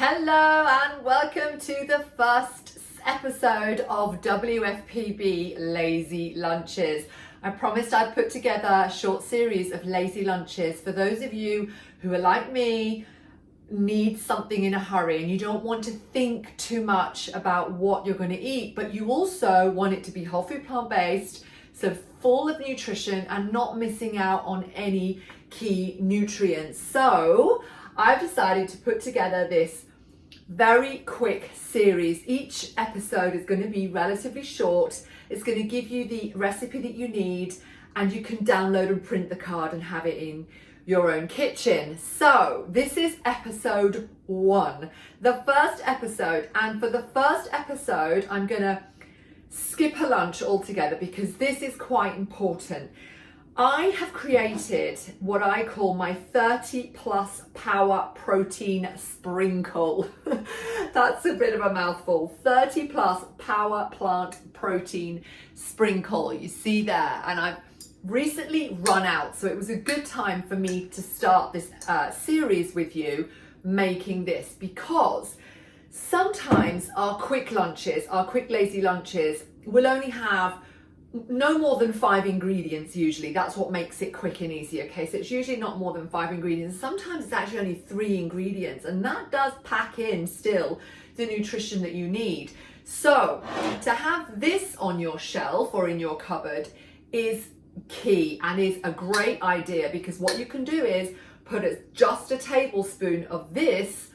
Hello and welcome to the first episode of WFPB Lazy Lunches. I promised I'd put together a short series of lazy lunches for those of you who are like me, need something in a hurry and you don't want to think too much about what you're going to eat, but you also want it to be whole food, plant-based, so full of nutrition and not missing out on any key nutrients. So I've decided to put together this very quick series. Each episode is going to be relatively short. It's going to give you the recipe that you need and you can download and print the card and have it in your own kitchen. So this is episode 1, the first episode, and for the first episode I'm going to skip a lunch altogether because this is quite important. I have created what I call my 30 plus power protein sprinkle. That's a bit of a mouthful. 30 plus power plant protein sprinkle. You see there, and I've recently run out, so it was a good time for me to start this series with you making this, because sometimes our quick lunches, our quick lazy lunches will only have no more than 5 ingredients usually. That's what makes it quick and easy, okay? So it's usually not more than 5 ingredients. Sometimes it's actually only 3 ingredients, and that does pack in still the nutrition that you need. So to have this on your shelf or in your cupboard is key and is a great idea, because what you can do is put just a tablespoon of this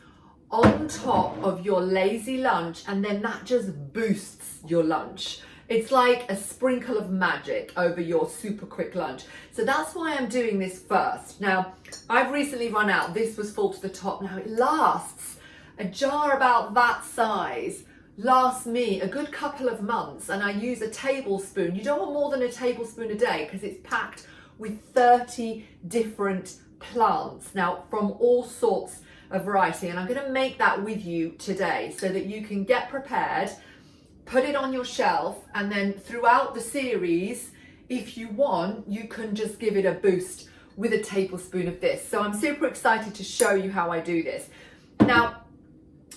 on top of your lazy lunch, and then that just boosts your lunch. It's like a sprinkle of magic over your super quick lunch. So that's why I'm doing this first. Now, I've recently run out. This was full to the top. Now it lasts, a jar about that size lasts me a good couple of months, and I use a tablespoon. You don't want more than a tablespoon a day because it's packed with 30 different plants. Now, from all sorts of variety, and I'm going to make that with you today so that you can get prepared. Put it on your shelf, and then throughout the series, if you want, you can just give it a boost with a tablespoon of this. So I'm super excited to show you how I do this. Now,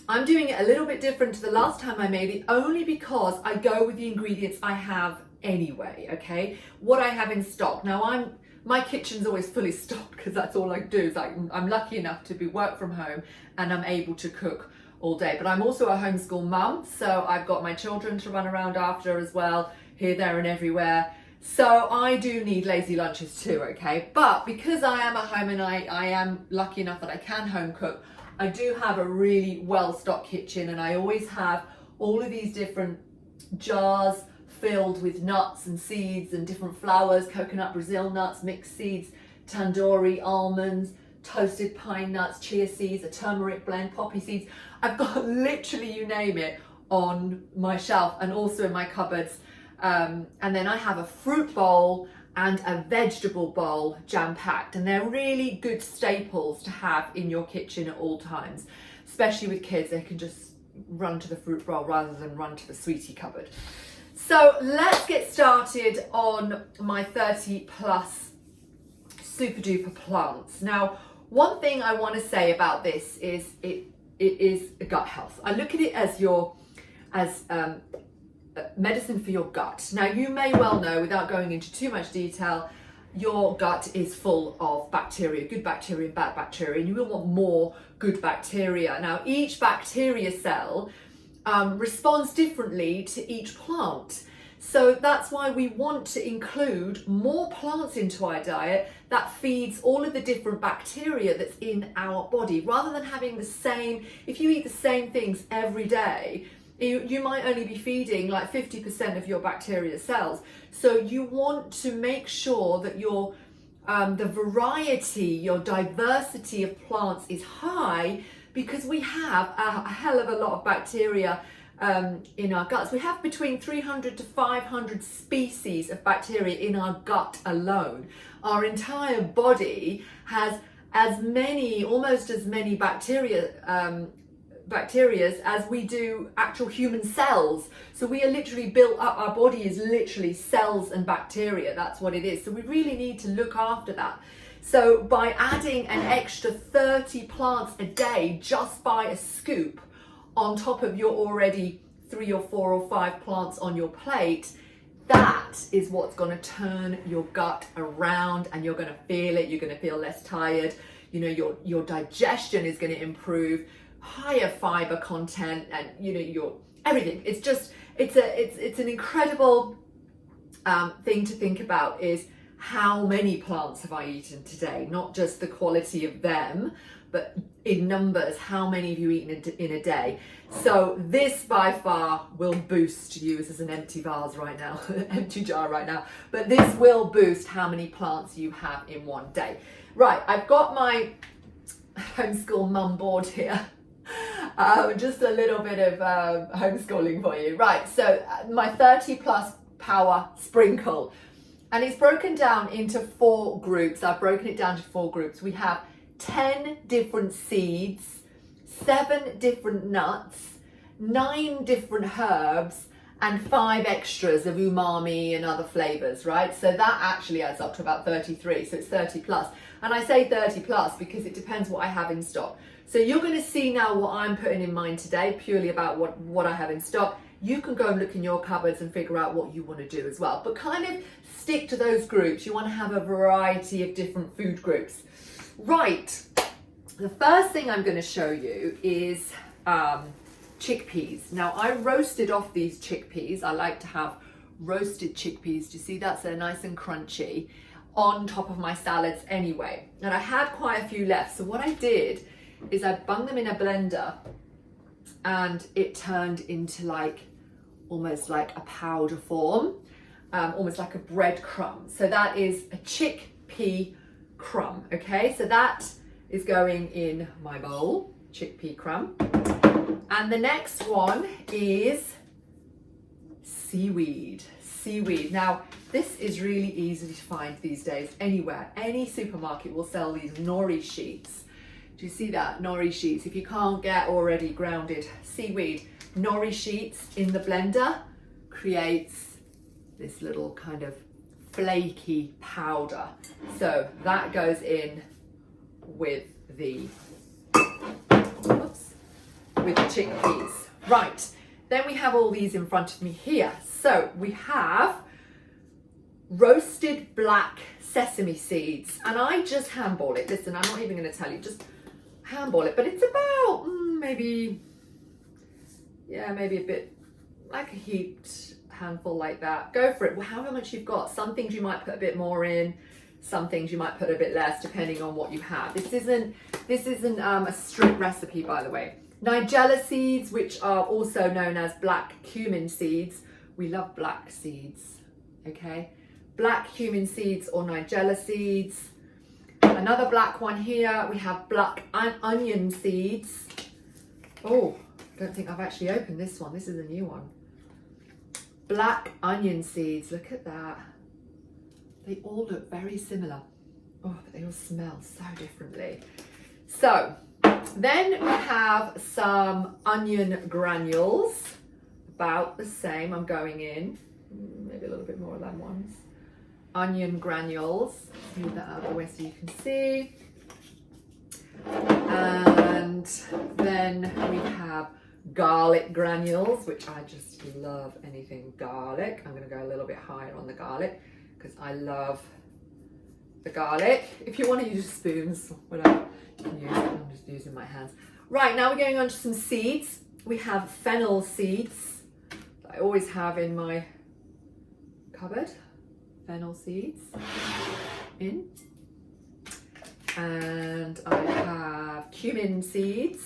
I'm doing it a little bit different to the last time I made it, only because I go with the ingredients I have anyway, okay? What I have in stock. Now, my kitchen's always fully stocked because that's all I do. Is I'm lucky enough to be work from home and I'm able to cook all day, but I'm also a homeschool mum, so I've got my children to run around after as well, here, there and everywhere. So I do need lazy lunches too, okay? But because I am at home and I am lucky enough that I can home cook, I do have a really well-stocked kitchen, and I always have all of these different jars filled with nuts and seeds and different flours, coconut, Brazil nuts, mixed seeds, tandoori, almonds, toasted pine nuts, chia seeds, a turmeric blend, poppy seeds. I've got literally, you name it, on my shelf and also in my cupboards. And then I have a fruit bowl and a vegetable bowl jam-packed, and they're really good staples to have in your kitchen at all times, especially with kids. They can just run to the fruit bowl rather than run to the sweetie cupboard. So let's get started on my 30 plus super duper plants. Now, one thing I want to say about this is it is gut health. I look at it as medicine for your gut. Now, you may well know, without going into too much detail, your gut is full of bacteria, good bacteria and bad bacteria, and you will want more good bacteria. Now, each bacteria cell responds differently to each plant. So that's why we want to include more plants into our diet that feeds all of the different bacteria that's in our body, rather than having the same. If you eat the same things every day, you might only be feeding like 50% of your bacteria cells. So you want to make sure that your the variety, your diversity of plants is high, because we have a hell of a lot of bacteria in our guts. We have between 300 to 500 species of bacteria in our gut alone. Our entire body has as many, almost as many bacteria bacteria as we do actual human cells. So we are literally built up, our body is literally cells and bacteria, that's what it is. So we really need to look after that. So by adding an extra 30 plants a day just by a scoop on top of your already 3 or 4 or 5 plants on your plate, that is what's going to turn your gut around, and you're going to feel it. You're going to feel less tired. You know, your digestion is going to improve, higher fiber content, and you know, your everything. It's just it's an incredible thing to think about, is how many plants have I eaten today? Not just the quality of them, but in numbers, how many have you eaten in a day? So this by far will boost you. This is an empty vase right now, empty jar right now, but this will boost how many plants you have in one day. Right, I've got my homeschool mum board here. Just a little bit of homeschooling for you. Right, so my 30 plus power sprinkle, and it's broken down into 4 groups. I've broken it down to 4 groups. We have 10 different seeds, 7 different nuts, 9 different herbs, and 5 extras of umami and other flavors, right? So that actually adds up to about 33, so it's 30 plus. And I say 30 plus because it depends what I have in stock. So you're going to see now what I'm putting in mind today, purely about what I have in stock. You can go and look in your cupboards and figure out what you want to do as well, but kind of stick to those groups. You want to have a variety of different food groups. Right, the first thing I'm going to show you is chickpeas. Now I roasted off these chickpeas. I like to have roasted chickpeas. Do you see that? So they're nice and crunchy on top of my salads anyway. And I had quite a few left. So what I did is I bung them in a blender, and it turned into like almost like a powder form, almost like a breadcrumb. So that is a chickpea crumb. Okay, so that is going in my bowl, chickpea crumb. And the next one is seaweed. Now this is really easy to find these days anywhere. Any supermarket will sell these nori sheets. Do you see that? Nori sheets. If you can't get already grounded seaweed, nori sheets in the blender creates this little kind of flaky powder. So that goes in with the chickpeas. Right, then we have all these in front of me here. So we have roasted black sesame seeds, and I just handball it. Listen, I'm not even going to tell you, just handball it, but it's about maybe a bit like a heaped handful like that. Go for it. Well, however much you've got. Some things you might put a bit more in, some things you might put a bit less, depending on what you have. This isn't a strict recipe, by the way. Nigella seeds, which are also known as black cumin seeds. We love black seeds, okay? Black cumin seeds or Nigella seeds. Another black one here, we have black onion seeds. Oh, I don't think I've actually opened this one. This is a new one. Black onion seeds, look at that. They all look very similar. Oh, but they all smell so differently. So, then we have some onion granules, about the same. I'm going in, maybe a little bit more of them ones. Onion granules, move that out of the way so you can see. And then we have garlic granules, which I just love anything garlic. I'm going to go a little bit higher on the garlic because I love the garlic. If you want to use spoons, whatever, you can use it. I'm just using my hands. Right, now we're going on to some seeds. We have fennel seeds that I always have in my cupboard. Fennel seeds in. And I have cumin seeds.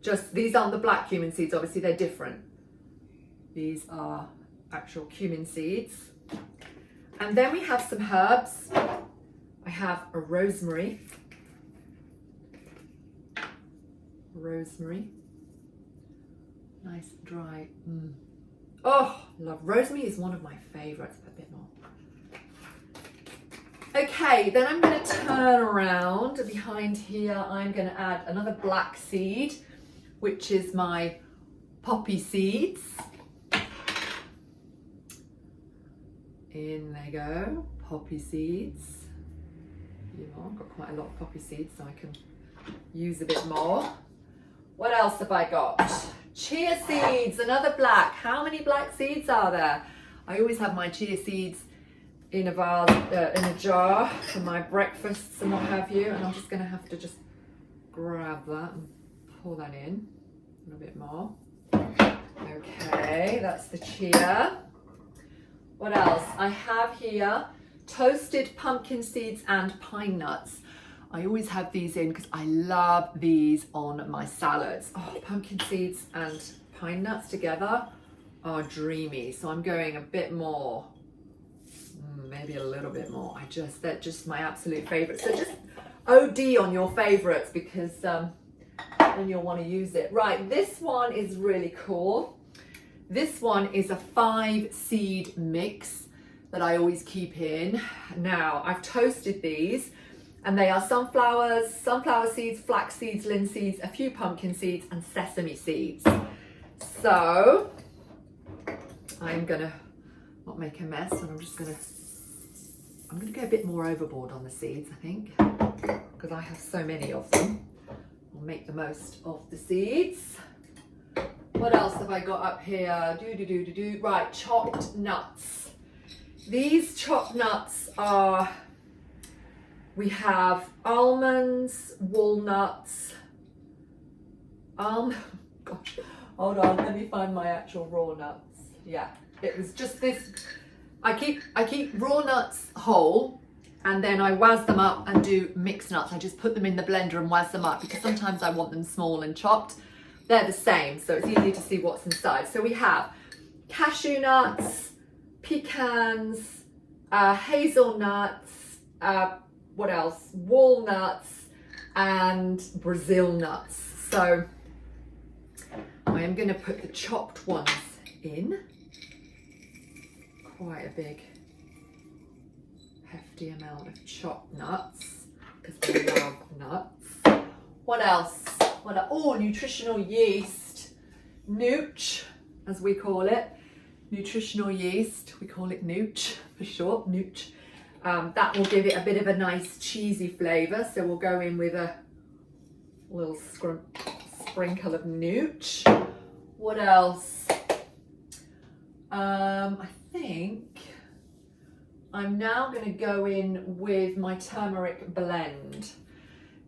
Just, these aren't the black cumin seeds, obviously they're different. These are actual cumin seeds. And then we have some herbs. I have a rosemary. Nice dry. Oh, love rosemary, is one of my favorites. Put a bit more. Okay, then I'm going to turn around behind here. I'm going to add another black seed, which is my poppy seeds. In they go, poppy seeds. You know, I've got quite a lot of poppy seeds, so I can use a bit more. What else have I got? Chia seeds, another black. How many black seeds are there? I always have my chia seeds in a vase, in a jar for my breakfasts and what have you. And I'm just going to have to just grab that and pour that in a little bit more. Okay, that's the chia. What else? I have here toasted pumpkin seeds and pine nuts. I always have these in because I love these on my salads. Oh, pumpkin seeds and pine nuts together are dreamy. So I'm going a bit more, maybe a little bit more. They're just my absolute favorite. So just OD on your favorites because then you'll want to use it. Right, this one is really cool. This one is a 5-seed mix that I always keep in. Now, I've toasted these. And they are sunflowers, sunflower seeds, flax seeds, linseeds, a few pumpkin seeds, and sesame seeds. So I'm gonna not make a mess, and I'm gonna go a bit more overboard on the seeds, I think, because I have so many of them. I'll make the most of the seeds. What else have I got up here? Right, chopped nuts. These chopped nuts are. We have almonds, walnuts, gosh, hold on, let me find my actual raw nuts. Yeah, it was just this, I keep raw nuts whole, and then I waz them up and do mixed nuts. I just put them in the blender and waz them up because sometimes I want them small and chopped. They're the same, so it's easy to see what's inside. So we have cashew nuts, pecans, hazelnuts, what else? Walnuts and Brazil nuts. So I am going to put the chopped ones in. Quite a big, hefty amount of chopped nuts because we love nuts. What else? Oh, nutritional yeast. Nooch, as we call it. Nutritional yeast. We call it nooch for short. Nooch. That will give it a bit of a nice cheesy flavour. So we'll go in with a little sprinkle of nooch. What else? I think I'm now going to go in with my turmeric blend.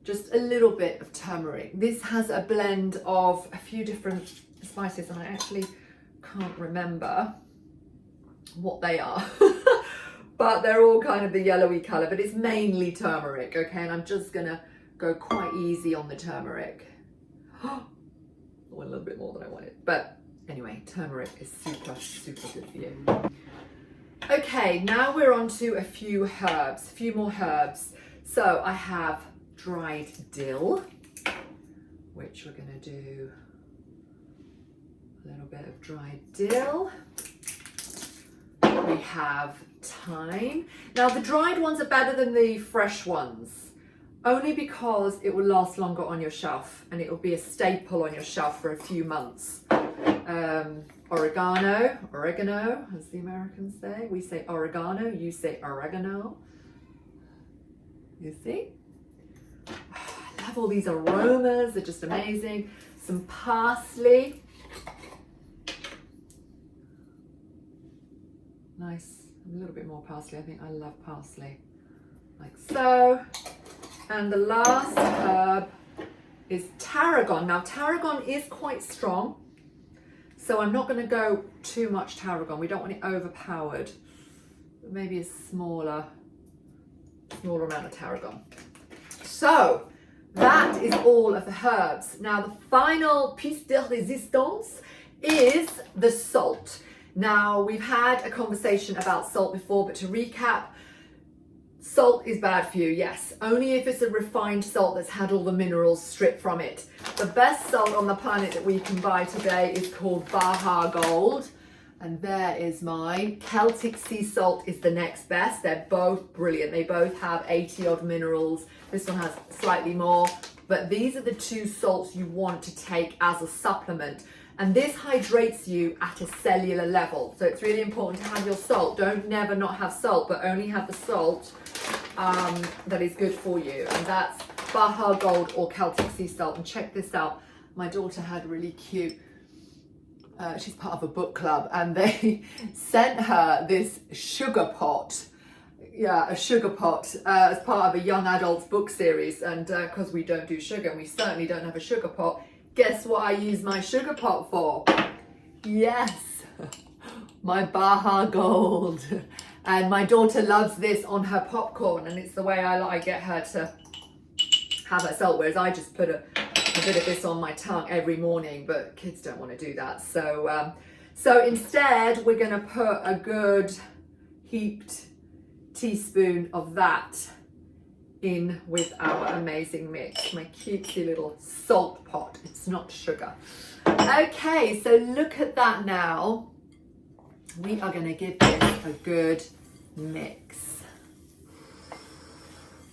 Just a little bit of turmeric. This has a blend of a few different spices and I actually can't remember what they are. But they're all kind of the yellowy colour, but it's mainly turmeric, okay? And I'm just gonna go quite easy on the turmeric. I want a little bit more than I wanted. But anyway, turmeric is super, super good for you. Okay, now we're on to a few more herbs. So I have dried dill, which we're gonna do a little bit of dried dill. We have thyme. Now the dried ones are better than the fresh ones, only because it will last longer on your shelf and it will be a staple on your shelf for a few months. Oregano, as the Americans say. We say oregano, you say oregano. You see? I love all these aromas, they're just amazing. Some parsley. Nice, a little bit more parsley. I think I love parsley, like so. And the last herb is tarragon. Now tarragon is quite strong, so I'm not going to go too much tarragon. We don't want it overpowered. Maybe a smaller amount of tarragon. So that is all of the herbs. Now the final piece de resistance is the salt. Now, we've had a conversation about salt before, but to recap, salt is bad for you, yes. Only if it's a refined salt that's had all the minerals stripped from it. The best salt on the planet that we can buy today is called Baja Gold. And there is mine. Celtic sea salt is the next best. They're both brilliant. They both have 80 odd minerals. This one has slightly more. But these are the two salts you want to take as a supplement. And this hydrates you at a cellular level. So it's really important to have your salt. Don't never not have salt, but only have the salt that is good for you. And that's Baja Gold or Celtic Sea Salt. And check this out. My daughter had really cute, she's part of a book club, and they sent her this sugar pot. Yeah, a sugar pot as part of a young adults book series. And because we don't do sugar, and we certainly don't have a sugar pot, guess what I use my sugar pot for? Yes, my Baja Gold. And my daughter loves this on her popcorn, and it's the way I get her to have her salt, whereas I just put a bit of this on my tongue every morning, but kids don't want to do that. So, so instead we're going to put a good heaped teaspoon of that in with our amazing mix. My cutesy little salt pot. It's not sugar. Okay, so look at that now. We are going to give this a good mix.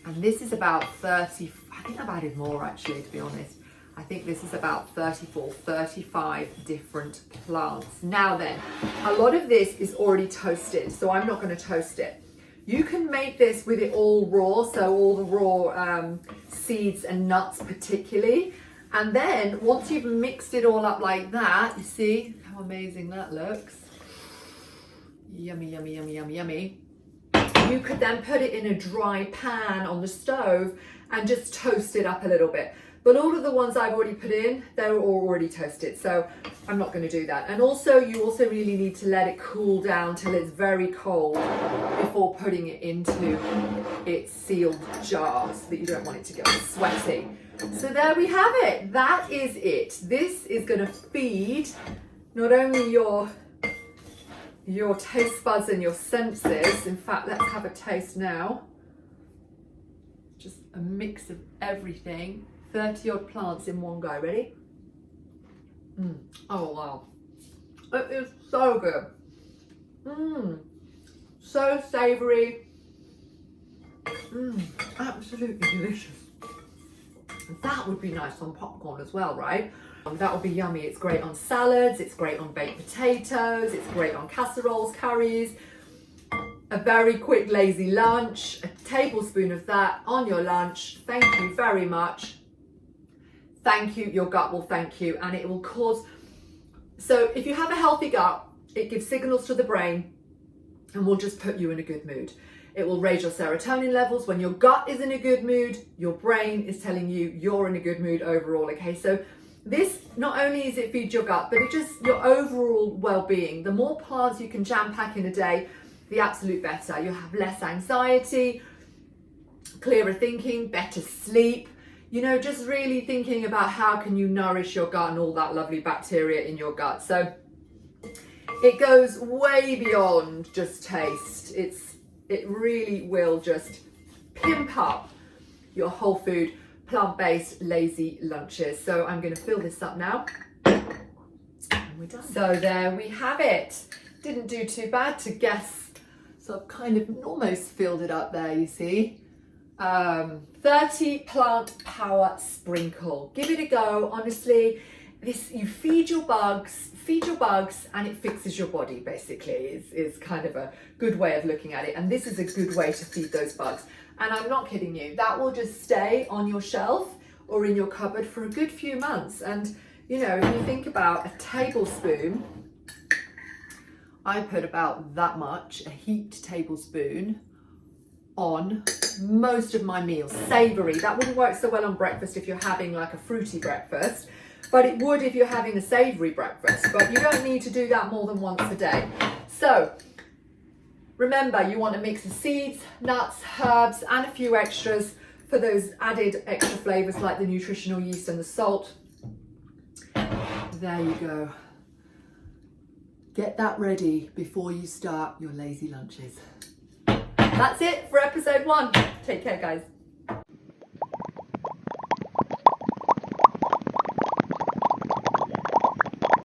And this is about 30, I think I've added more actually, to be honest. I think this is about 34, 35 different plants. Now then, a lot of this is already toasted, so I'm not going to toast it. You can make this with it all raw, so all the raw seeds and nuts particularly. And then once you've mixed it all up like that, you see how amazing that looks. Yummy, yummy, yummy, yummy, yummy. You could then put it in a dry pan on the stove and just toast it up a little bit. But all of the ones I've already put in, they're already toasted, so I'm not going to do that. And also, you also really need to let it cool down till it's very cold before putting it into its sealed jar, so that you don't want it to get sweaty. So there we have it. That is it. This is going to feed not only your taste buds and your senses. In fact, let's have a taste now. Just a mix of everything. 30 odd plants in one go. Ready? Oh wow, it is so good. So savoury. Absolutely delicious. That would be nice on popcorn as well, right? That would be yummy. It's great on salads, it's great on baked potatoes, it's great on casseroles, curries. A very quick lazy lunch, a tablespoon of that on your lunch. Thank you very much. Thank you, your gut will thank you, and it will cause, so if you have a healthy gut, it gives signals to the brain and will just put you in a good mood. It will raise your serotonin levels. When your gut is in a good mood, your brain is telling you you're in a good mood overall, okay? So this, not only is it feed your gut, but it just your overall well-being. The more plants you can jam pack in a day, the absolute better. You'll have less anxiety, clearer thinking, better sleep. You know, just really thinking about how can you nourish your gut and all that lovely bacteria in your gut. So it goes way beyond just taste. It really will just pimp up your whole food, plant-based, lazy lunches. So I'm going to fill this up now. And we're done. So there we have it. Didn't do too bad to guess. So I've kind of almost filled it up there, you see. 30 plant power sprinkle. Give it a go. Honestly, this, you feed your bugs and it fixes your body, basically, is kind of a good way of looking at it. And this is a good way to feed those bugs. And I'm not kidding you, that will just stay on your shelf or in your cupboard for a good few months. And you know, if you think about a tablespoon, I put about that much, a heaped tablespoon, on most of my meals. Savoury, that wouldn't work so well on breakfast if you're having like a fruity breakfast, but it would if you're having a savoury breakfast. But you don't need to do that more than once a day. So remember, you want a mix of seeds, nuts, herbs, and a few extras for those added extra flavours like the nutritional yeast and the salt. There you go. Get that ready before you start your lazy lunches. That's it for episode 1. Take care, guys.